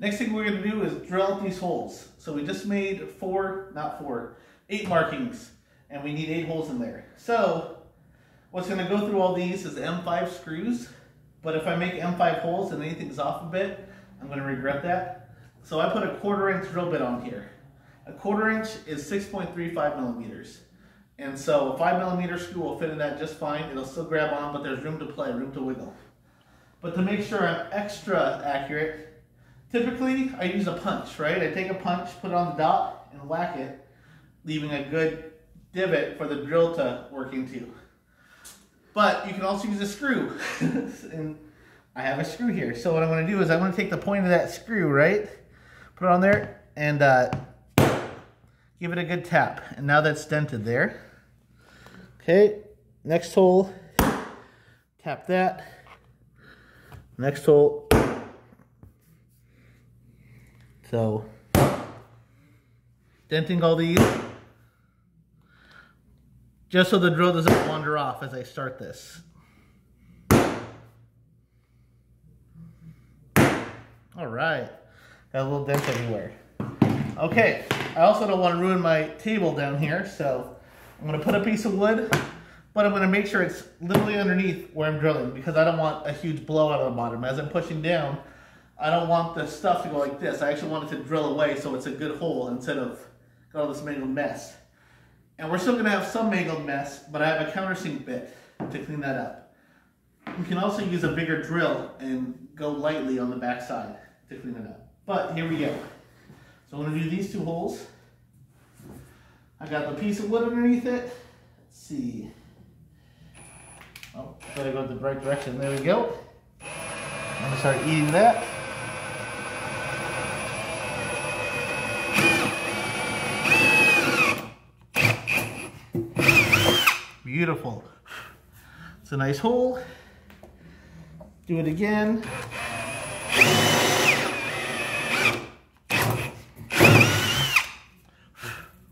Next thing we're going to do is drill out these holes. So we just made 8 markings, and we need 8 holes in there. So what's going to go through all these is M5 screws, but if I make M5 holes and anything's off a bit, I'm going to regret that. So I put a 1/4 inch drill bit on here. A 1/4 inch is 6.35 millimeters. And so a 5 millimeter screw will fit in that just fine. It'll still grab on, but there's room to play, room to wiggle. But to make sure I'm extra accurate, typically I use a punch, right? I take a punch, put it on the dot, and whack it, leaving a good divot for the drill to work into. But you can also use a screw. And I have a screw here. So what I'm going to do is I'm going to take the point of that screw, right? Put it on there and give it a good tap. And now that's dented there. Okay, next hole, tap that. Next hole. So, denting all these, just so the drill doesn't wander off as I start this. All right, got a little dent everywhere. Okay, I also don't want to ruin my table down here, so I'm going to put a piece of wood, but I'm going to make sure it's literally underneath where I'm drilling because I don't want a huge blowout on the bottom. As I'm pushing down, I don't want the stuff to go like this. I actually want it to drill away so it's a good hole instead of got all this mangled mess. And we're still going to have some mangled mess, but I have a countersink bit to clean that up. You can also use a bigger drill and go lightly on the back side to clean it up. But here we go. So I'm going to do these 2 holes. I got the piece of wood underneath it. Let's see. Oh, gotta go the right direction. There we go. I'm going to start eating that. Beautiful. It's a nice hole. Do it again.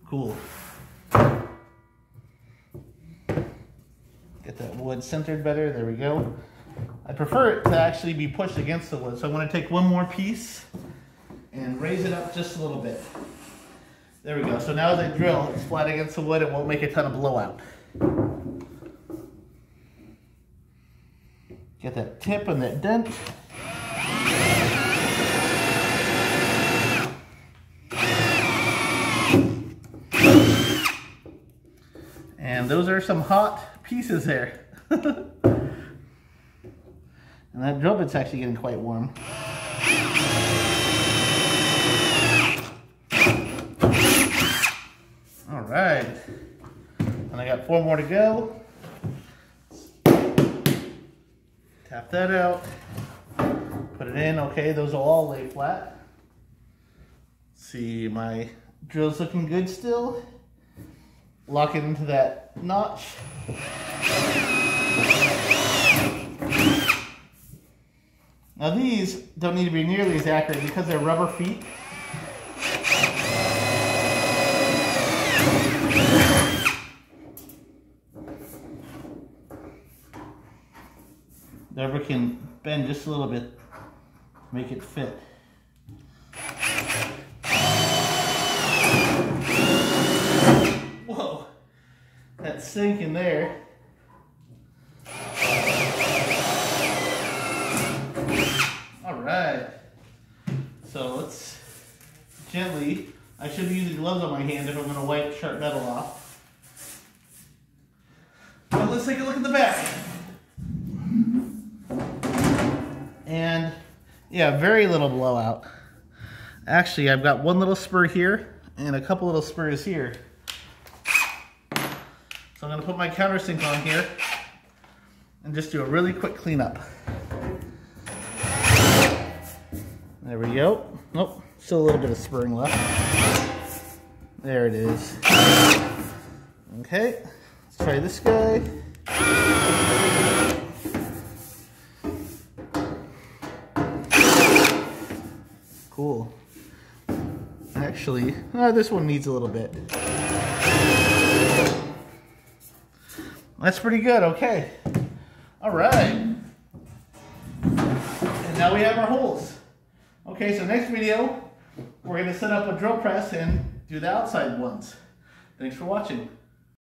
Cool. Get that wood centered better. There we go. I prefer it to actually be pushed against the wood, so I'm going to take one more piece and raise it up just a little bit. There we go. So now as I drill, it's flat against the wood. It won't make a ton of blowout. Get that tip and that dent. And those are some hot pieces there. And that drill bit's actually getting quite warm. All right. And I got 4 more to go. Tap that out. Put it in. Okay, those will all lay flat. See, my drill's looking good still. Lock it into that notch. Now these don't need to be nearly as accurate because they're rubber feet. The rubber can bend just a little bit, make it fit. Whoa, that sink in there. All right, so let's gently, I should be using gloves on my hand if I'm going to wipe sharp metal off. But let's take a look at the back. And yeah, very little blowout. Actually, I've got one little spur here and a couple little spurs here. So I'm going to put my countersink on here and just do a really quick cleanup. There we go. Nope, still a little bit of spurring left. There it is. Okay, let's try this guy. Cool. Actually, this one needs a little bit. That's pretty good, okay. All right. And now we have our holes. Okay. Okay, so next video, we're going to set up a drill press and do the outside ones. Thanks for watching.